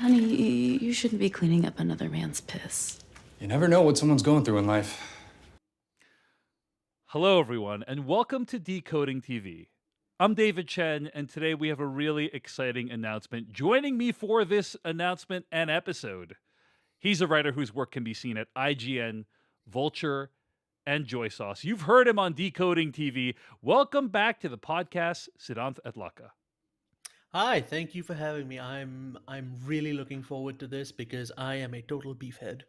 Honey, you shouldn't be cleaning up another man's piss. You never know what someone's going through in life. Hello, everyone, and welcome to Decoding TV. I'm David Chen, and today we have a really exciting announcement. Joining me for this announcement and episode, he's a writer whose work can be seen at IGN, Vulture, and Joy Sauce. You've heard him on Decoding TV. Welcome back to the podcast, Siddhant Adlakha. Hi, thank you for having me. I'm really looking forward to this because I am a total beefhead.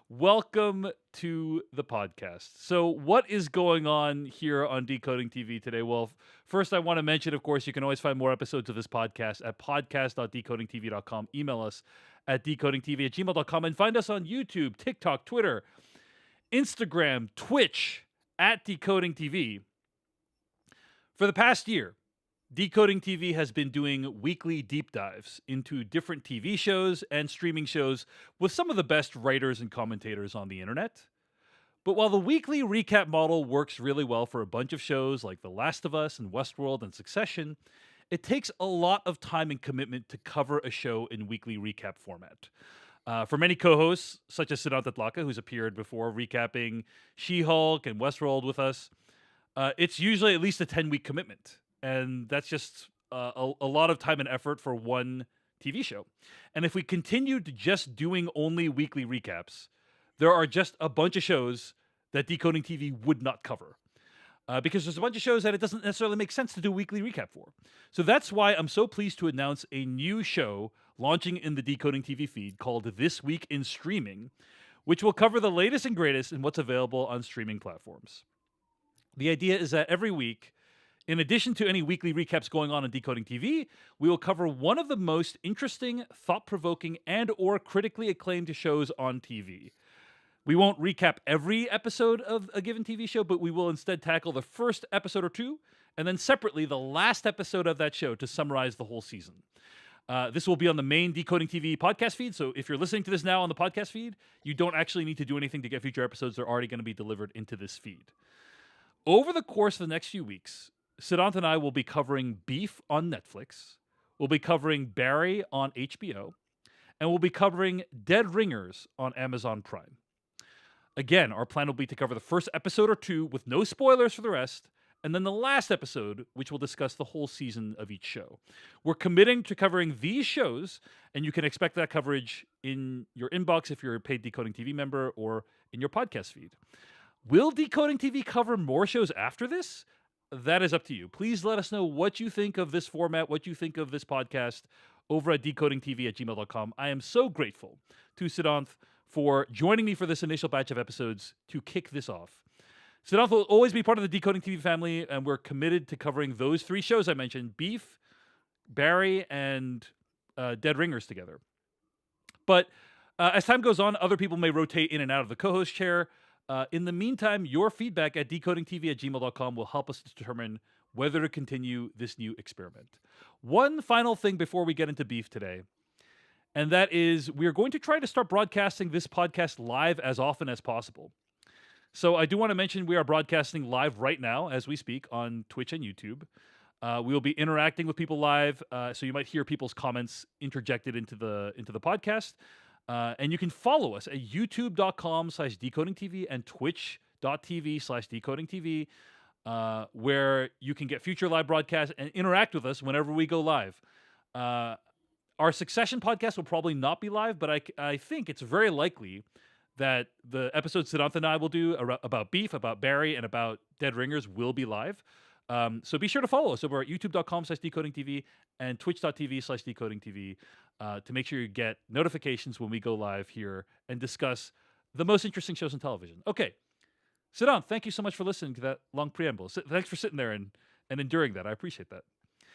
Welcome to the podcast. So, what is going on here on Decoding TV today? Well, first, I want to mention, of course, you can always find more episodes of this podcast at podcast.decodingtv.com. Email us at decodingtv@gmail.com and find us on YouTube, TikTok, Twitter, Instagram, Twitch at Decoding TV. For the past year, Decoding TV has been doing weekly deep dives into different TV shows and streaming shows with some of the best writers and commentators on the internet. But while the weekly recap model works really well for a bunch of shows like The Last of Us and Westworld and Succession, it takes a lot of time and commitment to cover a show in weekly recap format. For many co-hosts, such as Siddhant Adlakha, who's appeared before recapping She-Hulk and Westworld with us, it's usually at least a 10-week commitment. And that's just a lot of time and effort for one TV show. And if we continued just doing only weekly recaps, there are just a bunch of shows that Decoding TV would not cover. Because there's a bunch of shows that it doesn't necessarily make sense to do a weekly recap for. So that's why I'm so pleased to announce a new show launching in the Decoding TV feed called This Week in Streaming, which will cover the latest and greatest in what's available on streaming platforms. The idea is that every week, in addition to any weekly recaps going on Decoding TV, we will cover one of the most interesting, thought-provoking, and or critically acclaimed shows on TV. We won't recap every episode of a given TV show, but we will instead tackle the first episode or two, and then separately the last episode of that show to summarize the whole season. This will be on the main Decoding TV podcast feed, so if you're listening to this now on the podcast feed, you don't actually need to do anything to get future episodes. They're already going to be delivered into this feed. Over the course of the next few weeks, Siddhant and I will be covering Beef on Netflix, we'll be covering Barry on HBO, and we'll be covering Dead Ringers on Amazon Prime. Again, our plan will be to cover the first episode or two with no spoilers for the rest, and then the last episode, which will discuss the whole season of each show. We're committing to covering these shows, and you can expect that coverage in your inbox if you're a paid Decoding TV member or in your podcast feed. Will Decoding TV cover more shows after this? That is up to you. Please let us know what you think of this format, what you think of this podcast over at decodingtv@gmail.com. I am so grateful to Siddhant for joining me for this initial batch of episodes to kick this off. Siddhant will always be part of the Decoding TV family, and we're committed to covering those three shows I mentioned, Beef, Barry, and Dead Ringers together. But as time goes on, other people may rotate in and out of the co-host chair. In the meantime, your feedback at decodingtv@gmail.com will help us determine whether to continue this new experiment. One final thing before we get into Beef today, and that is we are going to try to start broadcasting this podcast live as often as possible. So I do want to mention we are broadcasting live right now as we speak on Twitch and YouTube. We will be interacting with people live, so you might hear people's comments interjected into the podcast. And you can follow us at youtube.com/decodingtv and twitch.tv/decodingtv, where you can get future live broadcasts and interact with us whenever we go live. Our Succession podcast will probably not be live, but I think it's very likely that the episodes Siddhant and I will do about Beef, about Barry, and about Dead Ringers will be live. So be sure to follow us over at youtube.com/decodingtv and twitch.tv/decodingtv to make sure you get notifications when we go live here and discuss the most interesting shows on television. Okay, Siddhant, thank you so much for listening to that long preamble. Thanks for sitting there and enduring that. I appreciate that.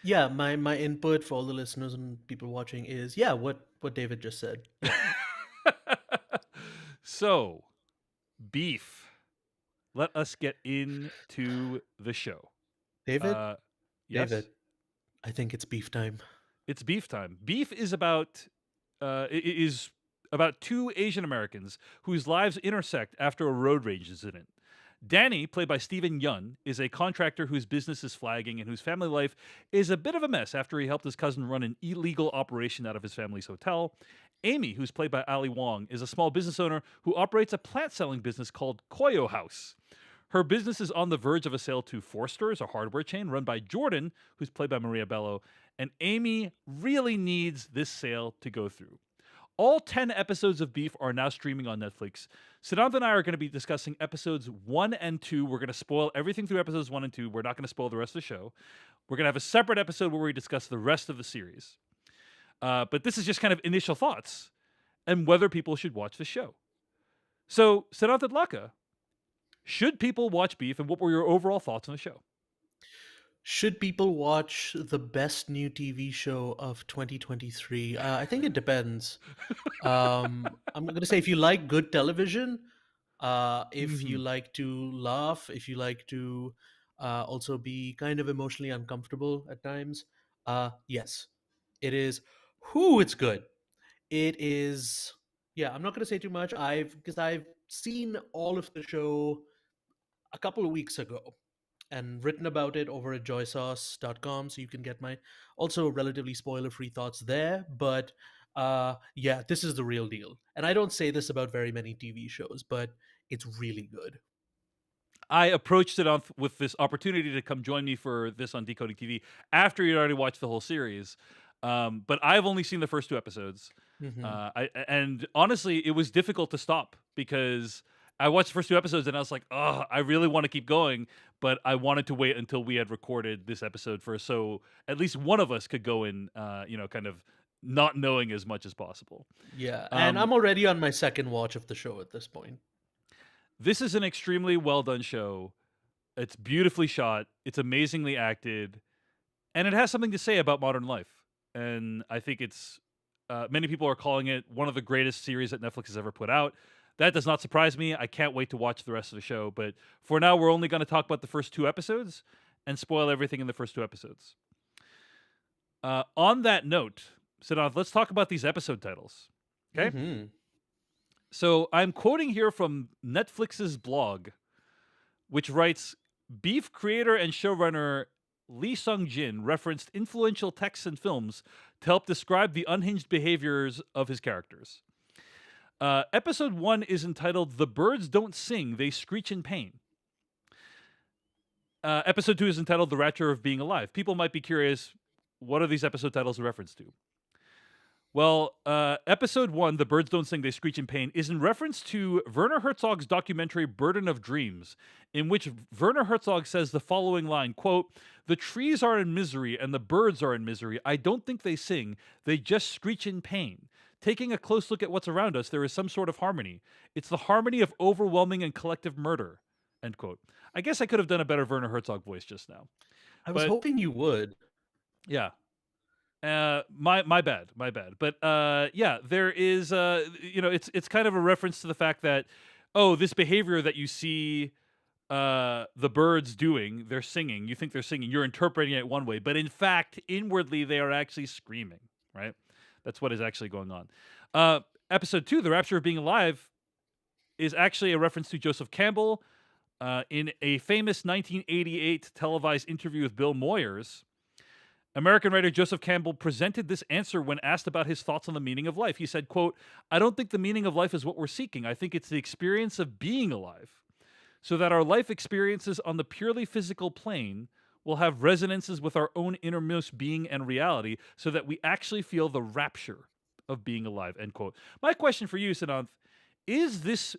Yeah, my input for all the listeners and people watching is what David just said. So, Beef. Let us get into the show. David? Yes? David, I think it's beef time. It's beef time. Beef is about two Asian Americans whose lives intersect after a road rage incident. Danny, played by Stephen Yun, is a contractor whose business is flagging and whose family life is a bit of a mess after he helped his cousin run an illegal operation out of his family's hotel. Amy, who's played by Ali Wong, is a small business owner who operates a plant selling business called Koyo House. Her business is on the verge of a sale to Forster's, a hardware chain run by Jordan, who's played by Maria Bello, and Amy really needs this sale to go through. All 10 episodes of Beef are now streaming on Netflix. Siddhant and I are going to be discussing episodes 1 and 2. We're going to spoil everything through episodes 1 and 2. We're not going to spoil the rest of the show. We're going to have a separate episode where we discuss the rest of the series. But this is just kind of initial thoughts and whether people should watch the show. So, Siddhant Adlakha, should people watch Beef, and what were your overall thoughts on the show? Should people watch the best new TV show of 2023? I think it depends. I'm going to say if you like good television, if you Mhm. like to laugh, if you like to also be kind of emotionally uncomfortable at times, yes, it is. Whoo, it's good. It is. Yeah, I'm not going to say too much. Because I've seen all of the show a couple of weeks ago and written about it over at joysauce.com, so you can get my also relatively spoiler free thoughts there. But yeah, this is the real deal. And I don't say this about very many TV shows, but it's really good. I approached it with this opportunity to come join me for this on Decoding TV after you'd already watched the whole series. But I've only seen the first 2 episodes. Hmm. And honestly, it was difficult to stop because I watched the first 2 episodes and I was like, oh, I really want to keep going, but I wanted to wait until we had recorded this episode first, so at least one of us could go in, kind of not knowing as much as possible. Yeah, and Um, I'm already on my second watch of the show at this point. this is an extremely well done show. It's beautifully shot. It's amazingly acted, and it has something to say about modern life. And I think it's many people are calling it one of the greatest series that Netflix has ever put out. That does not surprise me. I can't wait to watch the rest of the show. But for now, we're only going to talk about the first 2 episodes and spoil everything in the first 2 episodes. On that note, Siddhant, let's talk about these episode titles. Okay. Hmm. So I'm quoting here from Netflix's blog, which writes, Beef creator and showrunner Lee Sung-jin referenced influential texts and films to help describe the unhinged behaviors of his characters. Episode 1 is entitled The Birds Don't Sing, They Screech in Pain. Episode 2 is entitled The Rapture of Being Alive. People might be curious, what are these episode titles a reference to? Well, episode 1, The Birds Don't Sing, They Screech in Pain, is in reference to Werner Herzog's documentary Burden of Dreams, in which Werner Herzog says the following line, quote, "The trees are in misery and the birds are in misery. I don't think they sing. They just screech in pain. Taking a close look at what's around us, there is some sort of harmony. It's the harmony of overwhelming and collective murder." End quote. I guess I could have done a better Werner Herzog voice just now. I was But hoping you would. yeah, my bad, my bad. But yeah, there is it's kind of a reference to the fact that, oh, this behavior that you see the birds doing, they're singing, you think they're singing, you're interpreting it one way, but in fact inwardly they are actually screaming, right? That's what is actually going on. Episode 2, The Rapture of Being Alive, is actually a reference to Joseph Campbell in a famous 1988 televised interview with Bill Moyers. American writer Joseph Campbell presented this answer when asked about his thoughts on the meaning of life. He said, quote, "I don't think the meaning of life is what we're seeking. I think it's the experience of being alive, so that our life experiences on the purely physical plane will have resonances with our own innermost being and reality, so that we actually feel the rapture of being alive," end quote. My question for you, Siddhant, is this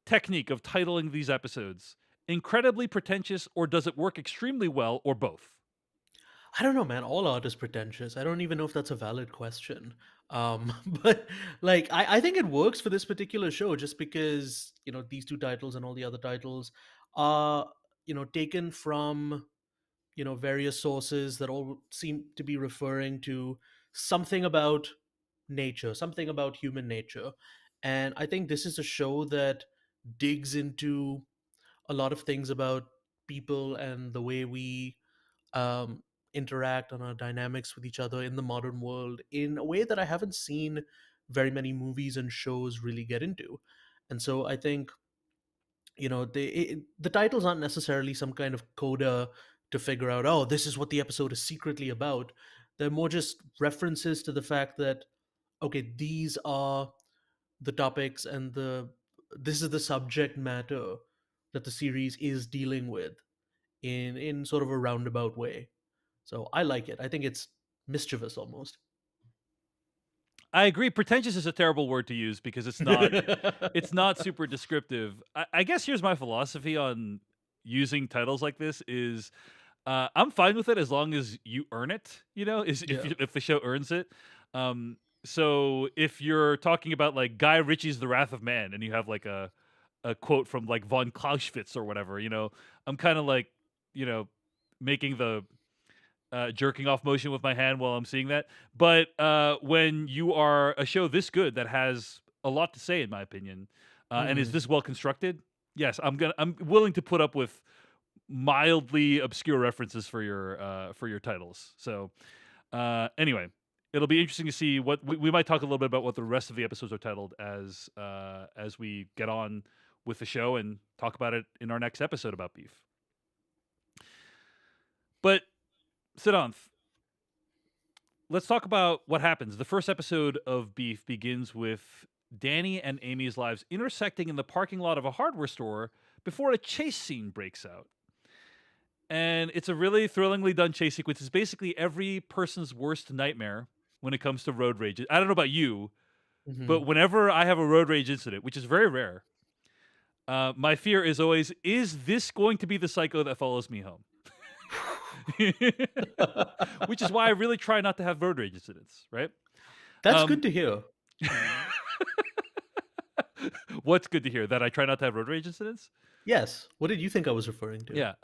technique of titling these episodes incredibly pretentious, or does it work extremely well, or both? I don't know, man. All art is pretentious. I don't even know if that's a valid question. But like, I think it works for this particular show just because, these two titles and all the other titles are, taken from, various sources that all seem to be referring to something about nature, something about human nature. And I think this is a show that digs into a lot of things about people and the way we um, interact on our dynamics with each other in the modern world in a way that I haven't seen very many movies and shows really get into. And so I think the titles aren't necessarily some kind of coda to figure out, oh, this is what the episode is secretly about. They're more just references to the fact that, okay, these are the topics and this is the subject matter that the series is dealing with in sort of a roundabout way. So I like it. I think it's mischievous almost. I agree. Pretentious is a terrible word to use because it's not super descriptive. I guess here's my philosophy on using titles like this is I'm fine with it as long as you earn it. Is Yeah. if the show earns it. Um, so if you're talking about like Guy Ritchie's The Wrath of Man and you have like a quote from like von Clausewitz or whatever, I'm kind of like you know making the jerking off motion with my hand while I'm seeing that. But when you are a show this good that has a lot to say, in my opinion, and is Mhm. this well constructed, yes, I'm willing to put up with mildly obscure references for your titles. So anyway, it'll be interesting to see what we might talk a little bit about what the rest of the episodes are titled as we get on with the show and talk about it in our next episode about beef. But Siddhant, let's talk about what happens. The first episode of Beef begins with Danny and Amy's lives intersecting in the parking lot of a hardware store before a chase scene breaks out. And it's a really thrillingly done chase sequence. It's basically every person's worst nightmare when it comes to road rage. I don't know about you, but Mhm. whenever I have a road rage incident, which is very rare, my fear is always, is this going to be the psycho that follows me home? Which is why I really try not to have road rage incidents, right? That's good Um, to hear. what's good to hear? That I try not to have road rage incidents? Yes. What did you think I was referring to? Yeah.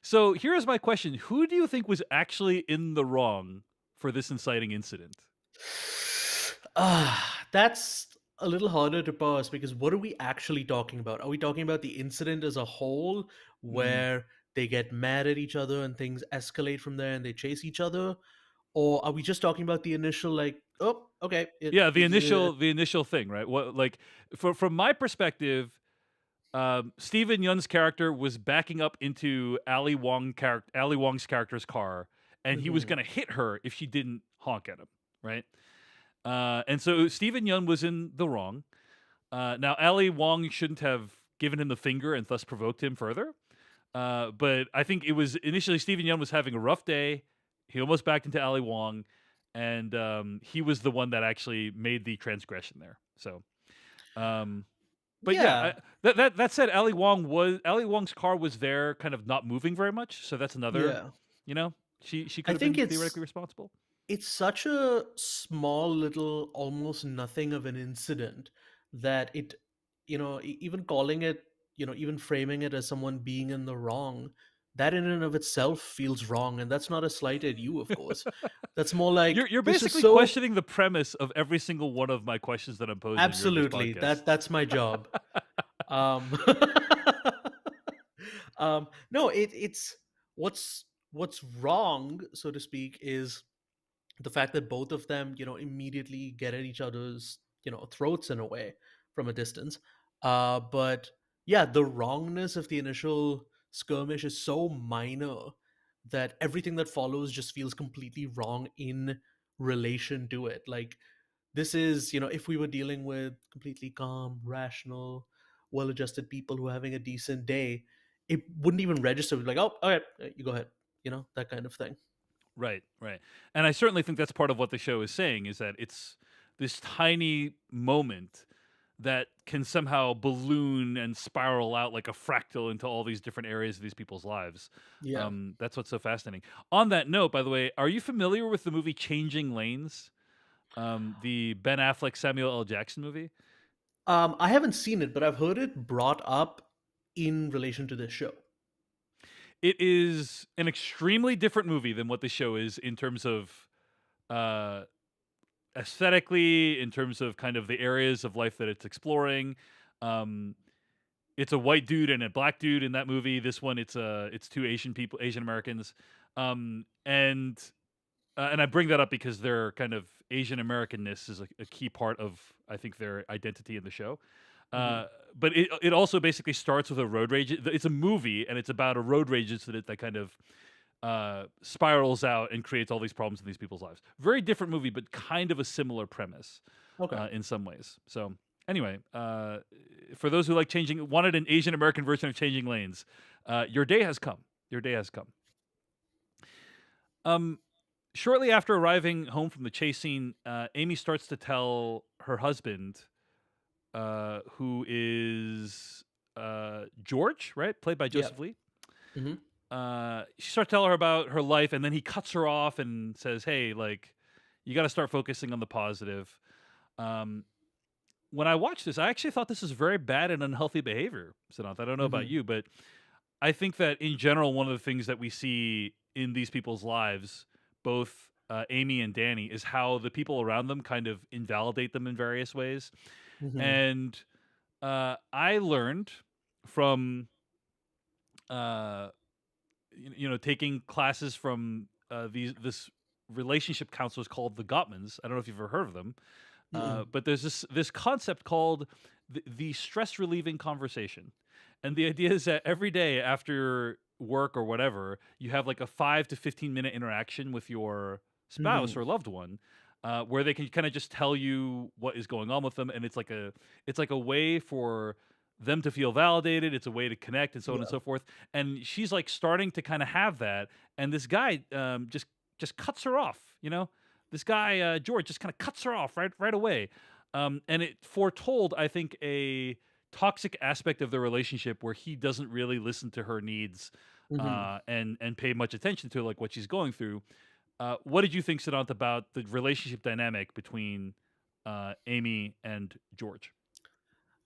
So here's my question. Who do you think was actually in the wrong for this inciting incident? That's a little harder to parse because what are we actually talking about? Are we talking about the incident as a whole Mm. where they get mad at each other and things escalate from there and they chase each other? Or are we just talking about the initial, like, oh, okay, Yeah, the initial thing, right? What like from my perspective, Steven Yeun's character was backing up into Ali Wong's character's car, and he was Mhm. gonna hit her if she didn't honk at him, right? And so Steven Yeun was in the wrong. Now Ali Wong shouldn't have given him the finger and thus provoked him further. But I think it was initially Steven Yeun was having a rough day. He almost backed into Ali Wong, and he was the one that actually made the transgression there. So, um, but yeah, Yeah. that said, Ali Wong's car was there, kind of not moving very much. So that's another, Yeah. she I could have think been theoretically responsible. it's such a small little almost nothing of an incident that it even calling it, even framing it as someone being in the wrong, that in and of itself feels wrong, and that's not a slight at you, of course. That's more like, You're this is basically so questioning the premise of every single one of my questions that I'm posing during this absolutely, podcast. that's my job. um no, it's what's wrong, so to speak, is the fact that both of them, immediately get at each other's, throats in a way from a distance. But yeah, the wrongness of the initial skirmish is so minor that everything that follows just feels completely wrong in relation to it. Like, this is, if we were dealing with completely calm, rational, well-adjusted people who are having a decent day, it wouldn't even register. We'd be like, oh, all right, you go ahead, that kind of thing. Right, right. And I certainly think that's part of what the show is saying is that it's this tiny moment that can somehow balloon and spiral out like a fractal into all these different areas of these people's lives. Yeah. That's what's so fascinating. On that note, by the way, are you familiar with the movie Changing Lanes? The Ben Affleck Samuel L. Jackson movie? I haven't seen it, but I've heard it brought up in relation to this show. It is an extremely different movie than what the show is in terms of uh aesthetically, in terms of kind of the areas of life that it's exploring. Um, it's a white dude and a black dude in that movie. This one, it's two Asian people, Asian Americans, and I bring that up because their kind of Asian Americanness is a key part of I think their identity in the show. Uh, but it also basically starts with a road rage. It's a movie, and it's about a road rage incident that kind of spirals out and creates all these problems in these people's lives. Very different movie, but kind of a similar premise Okay. in some ways. So anyway, for those who like wanted an Asian American version of Changing Lanes, your day has come. Your day has come. Um, Shortly after arriving home from the chase scene, Amy starts to tell her husband, who is George, right, played by Yeah. Joseph Lee. Hmm. She starts telling her about her life, and then he cuts her off and says, "Hey, like, you got to start focusing on the positive." Um, when I watched this, I actually thought this is very bad and unhealthy behavior, Siddhant. I don't know about Hmm. you, but I think that in general, one of the things that we see in these people's lives, both Amy and Danny, is how the people around them kind of invalidate them in various ways. Hmm. And I learned from uh, taking classes from this relationship counselors called the Gottmans. I don't know if you've ever heard of them, Mm-mm. but there's this concept called the stress relieving conversation, and the idea is that every day after work or whatever, you have like a 5 to 15 minute interaction with your spouse Hmm. or loved one. Where they can kind of just tell you what is going on with them, and it's like a way for them to feel validated. It's a way to connect, and so on and Yeah. so forth. And she's like starting to kind of have that, and this guy just cuts her off. This guy George just kind of cuts her off right away, and it foretold, I think, a toxic aspect of the relationship where he doesn't really listen to her needs, Hmm. and pay much attention to like what she's going through. What did you think, Siddhant, about the relationship dynamic between Amy and George?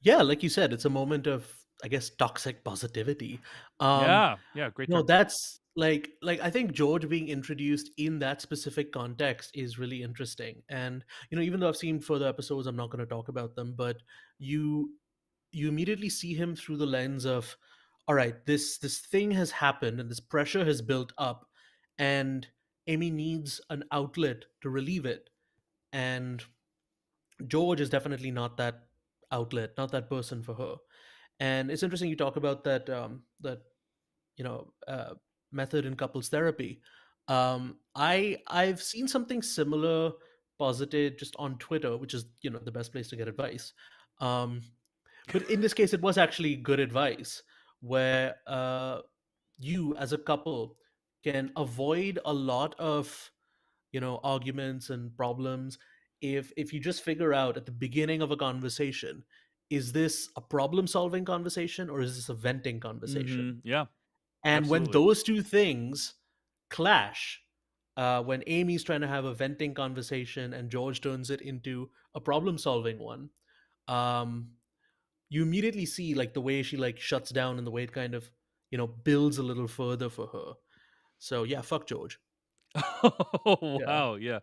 Yeah, like you said, it's a moment of, I guess, toxic positivity. Um, Yeah, yeah, great no, term. that's like I think George being introduced in that specific context is really interesting. And even though I've seen further episodes, I'm not going to talk about them, but you you immediately see him through the lens of, all right, this thing has happened and this pressure has built up, and Amy needs an outlet to relieve it. And George is definitely not that outlet, not that person for her. And it's interesting you talk about that you know uh, method in couples therapy. I've seen something similar posited just on Twitter, which is the best place to get advice. Um, but in this case, it was actually good advice, where you as a couple can avoid a lot of arguments and problems if you just figure out at the beginning of a conversation, is this a problem solving conversation or is this a venting conversation? Yeah, And when absolutely. those two things clash, when Amy's trying to have a venting conversation and George turns it into a problem solving one, um, you immediately see like the way she like shuts down and the way it kind of builds a little further for her. So yeah, fuck George. Oh, Yeah. wow, yeah.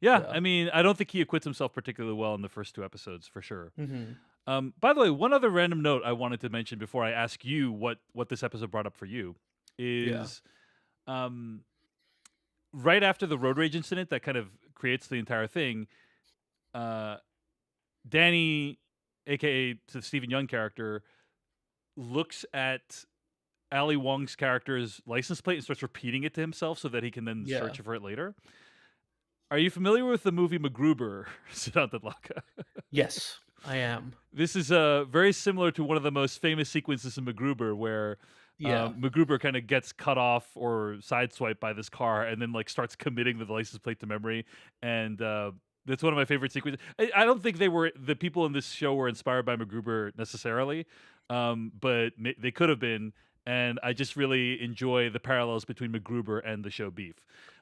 Yeah, Yeah. I mean, I don't think he acquits himself particularly well in the first two episodes, for sure. Hmm. By the way, one other random note I wanted to mention before I ask you what this episode brought up for you Yeah. is, um, right after the road rage incident that kind of creates the entire thing, uh, Danny, aka the Stephen Young character, looks at Ali Wong's character's license plate and starts repeating it to himself so that he can then Yeah. search for it later. Are you familiar with the movie MacGruber, Siddhant Adlakha? Yes, I am. This is very similar to one of the most famous sequences in MacGruber, where Yeah. MacGruber kind of gets cut off or sideswiped by this car, and then like starts committing the license plate to memory, and that's one of my favorite sequences. I don't think the people in this show were inspired by MacGruber necessarily, but they could have been, and I just really enjoy the parallels between MacGruber and the show Beef.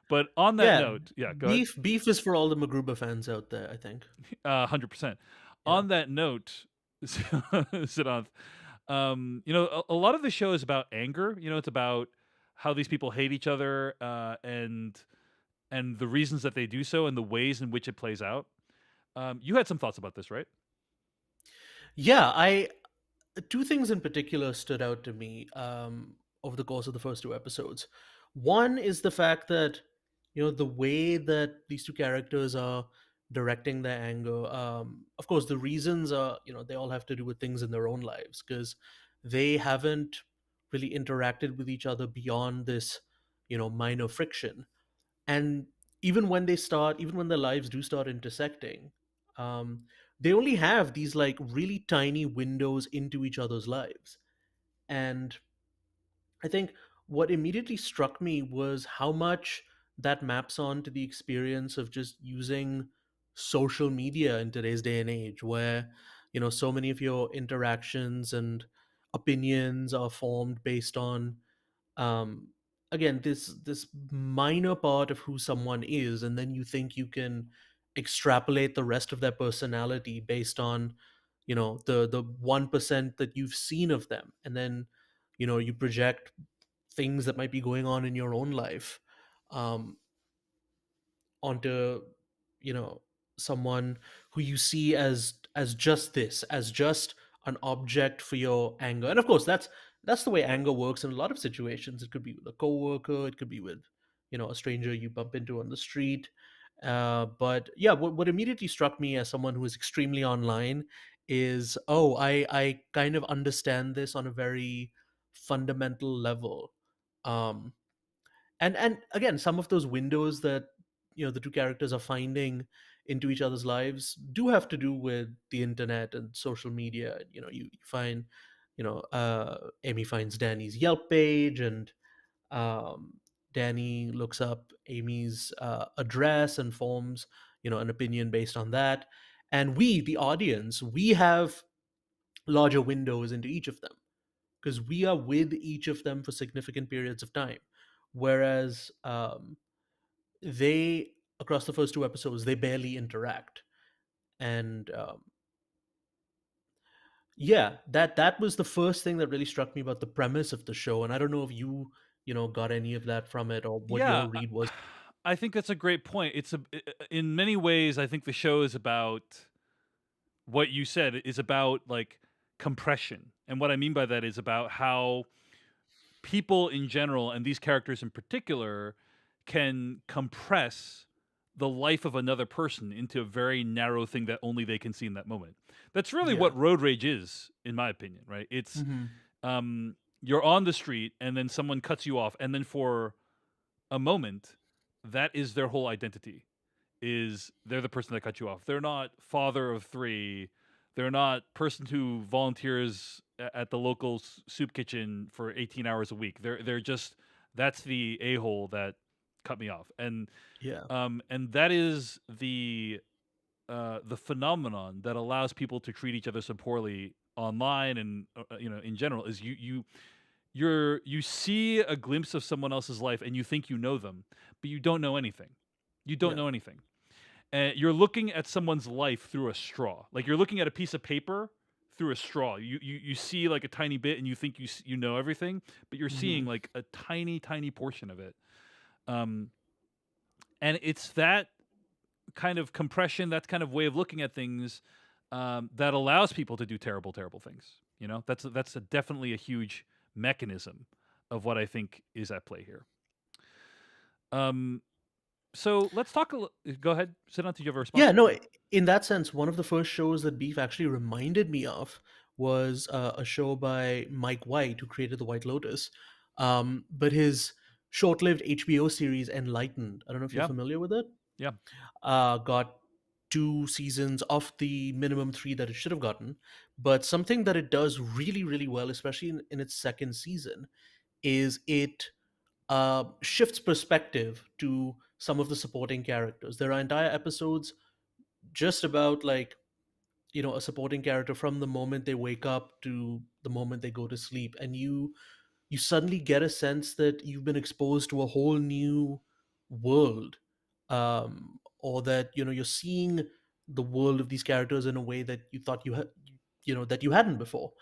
But on that Yeah. note, yeah, go ahead. Beef is for all the MacGruber fans out there, I think. 100%. Yeah. On that note, Siddhant, a lot of the show is about anger. It's about how these people hate each other, and the reasons that they do so, and the ways in which it plays out. You had some thoughts about this, right? Yeah, I two things in particular stood out to me over the course of the first two episodes. One is the fact that the way that these two characters are directing their anger. Of course, the reasons are, they all have to do with things in their own lives, because they haven't really interacted with each other beyond this, minor friction. And even when their lives do start intersecting, um, they only have these like really tiny windows into each other's lives. And I think what immediately struck me was how much that maps on to the experience of just using social media in today's day and age, where, so many of your interactions and opinions are formed based on, um, again, this minor part of who someone is, and then you think you can extrapolate the rest of their personality based on, the 1% that you've seen of them, and then, you project things that might be going on in your own life, um, onto, you know someone who you see as just this, as just an object for your anger. And of course, that's the way anger works in a lot of situations. It could be with a coworker, it could be with, a stranger you bump into on the street. But yeah, what immediately struck me as someone who is extremely online is, oh, I kind of understand this on a very fundamental level. um and again, some of those windows that, the two characters are finding into each other's lives do have to do with the internet and social media. You find, Amy finds Danny's Yelp page, and um, Danny looks up Amy's address and forms, an opinion based on that. And we, the audience, we have larger windows into each of them, because we are with each of them for significant periods of time. Whereas, they, across the first two episodes, they barely interact. And yeah, that was the first thing that really struck me about the premise of the show. And I don't know if you, got any of that from it, or what your Yeah, read was. I think that's a great point. In many ways, I think the show is about what you said, is about like compression. And what I mean by that is about how people in general, and these characters in particular, can compress the life of another person into a very narrow thing that only they can see in that moment. That's really Yeah. what road rage is, in my opinion, right? It's Hmm. you're on the street and then someone cuts you off, and then for a moment, that is their whole identity. Is they're the person that cut you off. They're not father of three. They're not person who volunteers at the local soup kitchen for 18 hours a week. They're just, that's the a hole that cut me off. Yeah. And that is the phenomenon that allows people to treat each other so poorly online, and in general, is you see a glimpse of someone else's life and you think you know them, but you don't know anything. You don't Yeah. know anything. And you're looking at someone's life through a straw. Like you're looking at a piece of paper through a straw. You see like a tiny bit and you think you know everything, but you're seeing Hmm. like a tiny portion of it. Um and it's that kind of compression, that kind of way of looking at things, that allows people to do terrible things. Definitely a huge mechanism of what I think is at play here. Um, so let's talk. Go ahead, Siddhant. Did you have a response? Yeah, no, in that sense, one of the first shows that Beef actually reminded me of was a show by Mike White, who created The White Lotus. But his short-lived HBO series Enlightened, I don't know if you're Yeah, familiar with it, yeah. got two seasons of the minimum three that it should have gotten. But something that it does really, really well, especially in its second season, is it shifts perspective to some of the supporting characters. There are entire episodes just about, like, a supporting character from the moment they wake up to the moment they go to sleep, and you suddenly get a sense that you've been exposed to a whole new world, or that, you're seeing the world of these characters in a way that you thought you had, that you hadn't before.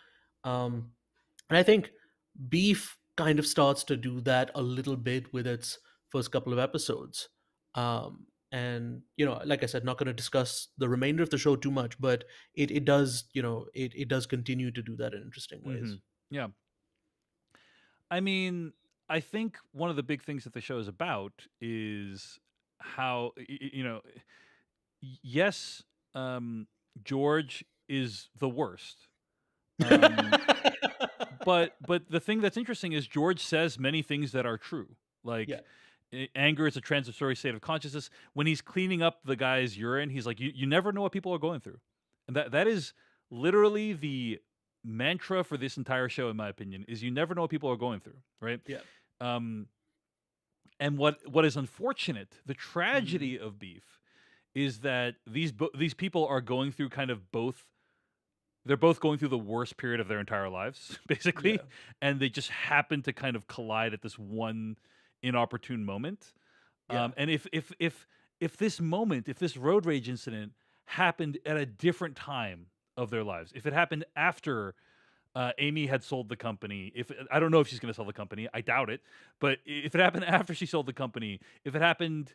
Um, and I think Beef kind of starts to do that a little bit with its first couple of episodes. And, like I said, not going to discuss the remainder of the show too much, but it does, it does continue to do that in interesting Hmm. ways. Yeah. I mean, I think one of the big things that the show is about is how yes, George is the worst. Um, but the thing that's interesting is George says many things that are true. Yeah. Like anger is a transitory state of consciousness. When he's cleaning up the guy's urine, he's like, you never know what people are going through. And that is literally the mantra for this entire show, in my opinion, is you never know what people are going through, right? Yeah. Um, and what is unfortunate, the Mhm. tragedy of beef is that these people are going through kind of both. They're both going through the worst period of their entire lives, basically, Yeah. and they just happen to kind of collide at this one inopportune moment. Yeah. And if this moment, if this road rage incident happened at a different time of their lives, if it happened after Amy had sold the company, if I don't know if she's going to sell the company, I doubt it, but if it happened after she sold the company, if it happened,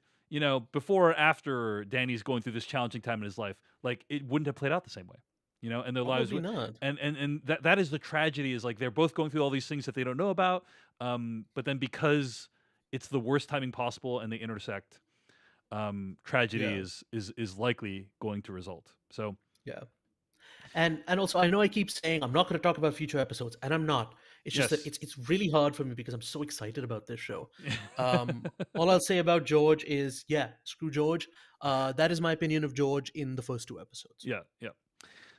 before or after Danny's going through this challenging time in his life, like it wouldn't have played out the same way, and their lives Probably would, not. and that is the tragedy is like they're both going through all these things that they don't know about, but then because it's the worst timing possible and they intersect, tragedy Yeah. is likely going to result. So Yeah. And also, I know I keep saying I'm not going to talk about future episodes, and I'm not. It's just that yes. it's really hard for me because I'm so excited about this show. All I'll say about George is, yeah, screw George. That is my opinion of George in the first two episodes. Yeah, yeah. Yeah.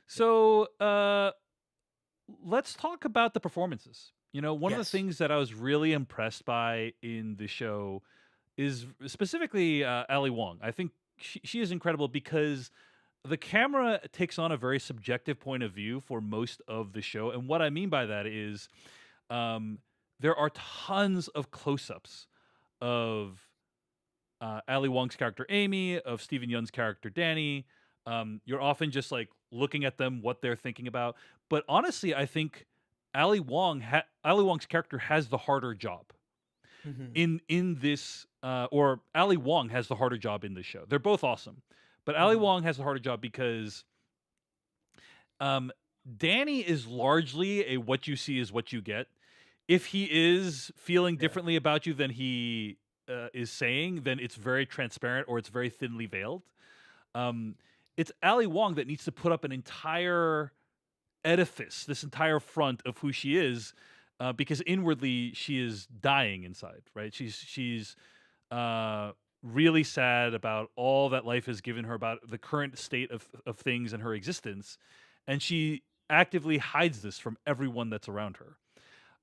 So let's talk about the performances. One of the Yes. things that I was really impressed by in the show is specifically Ali Wong. I think she is incredible because the camera takes on a very subjective point of view for most of the show. And what I mean by that is um, there are tons of close ups of Ali Wong's character Amy, of Stephen Yun's character Danny. You're often just like looking at them, what they're thinking about. But honestly, I think Ali Wong's character has the harder job Hmm. in this, or Ali Wong has the harder job in this show. They're both awesome, but Ali Hmm. Wong has the harder job because um, Danny is largely a what you see is what you get. If he is feeling Yeah. differently about you than he is saying, then it's very transparent or it's very thinly veiled. Um, it's Ali Wong that needs to put up an entire edifice, this entire front of who she is, because inwardly she is dying inside. Right? She's uh, really sad about all that life has given her, about the current state of things in her existence, and she actively hides this from everyone that's around her.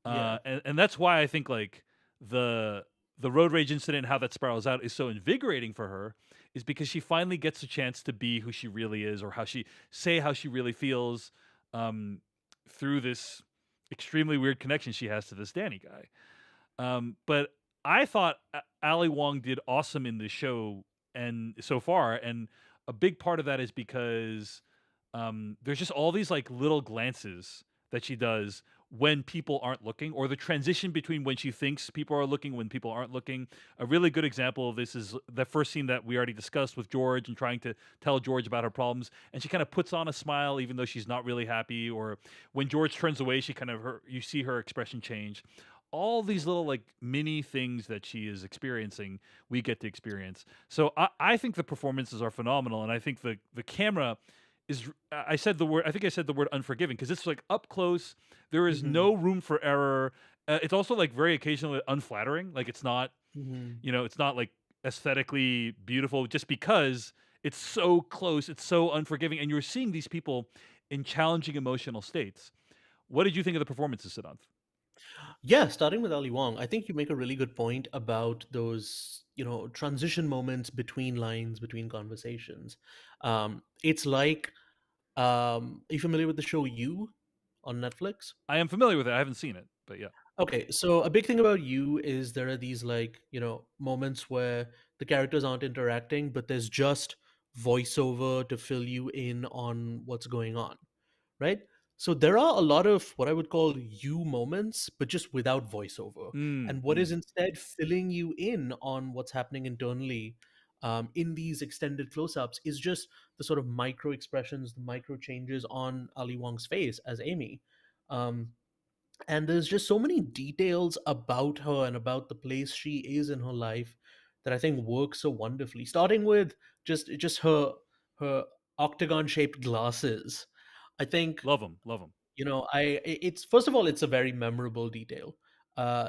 Yeah. And that's why I think like the the road rage incident, how that spirals out, is so invigorating for her, is because she finally gets a chance to be who she really is, or how she really feels, um, through this extremely weird connection she has to this Danny guy. But I thought Ali Wong did awesome in this show and so far, and a big part of that is because there's just all these like little glances that she does when people aren't looking, or the transition between when she thinks people are looking, when people aren't looking. A really good example of this is the first scene that we already discussed with George and trying to tell George about her problems, and she kind of puts on a smile even though she's not really happy. Or when George turns away, she kind of you see her expression change. All these little like mini things that she is experiencing, we get to experience. So I think the performances are phenomenal, and I think the camera is I said the word I think I said the word unforgiving because it's like up close. There is Hmm. no room for error. It's also like very occasionally unflattering. Like it's not, Hmm. it's not like aesthetically beautiful just because it's so close, it's so unforgiving, and you're seeing these people in challenging emotional states. What did you think of the performances, Siddhant? Yeah, starting with Ali Wong, I think you make a really good point about those, transition moments between lines, between conversations. It's like, are you familiar with the show You on Netflix? I am familiar with it. I haven't seen it, but yeah. Okay, so a big thing about You is there are these like, moments where the characters aren't interacting, but there's just voiceover to fill you in on what's going on, right? So there are a lot of what I would call you moments, but just without voiceover. Mm, And what is mm. instead filling you in on what's happening internally, in these extended close ups is just the sort of micro expressions, the micro changes on Ali Wong's face as Amy. Um, and there's just so many details about her and about the place she is in her life that I think work so wonderfully. Starting with just her. her octagon shaped glasses. I think, Love them, love them. it's, first of all, it's a very memorable detail.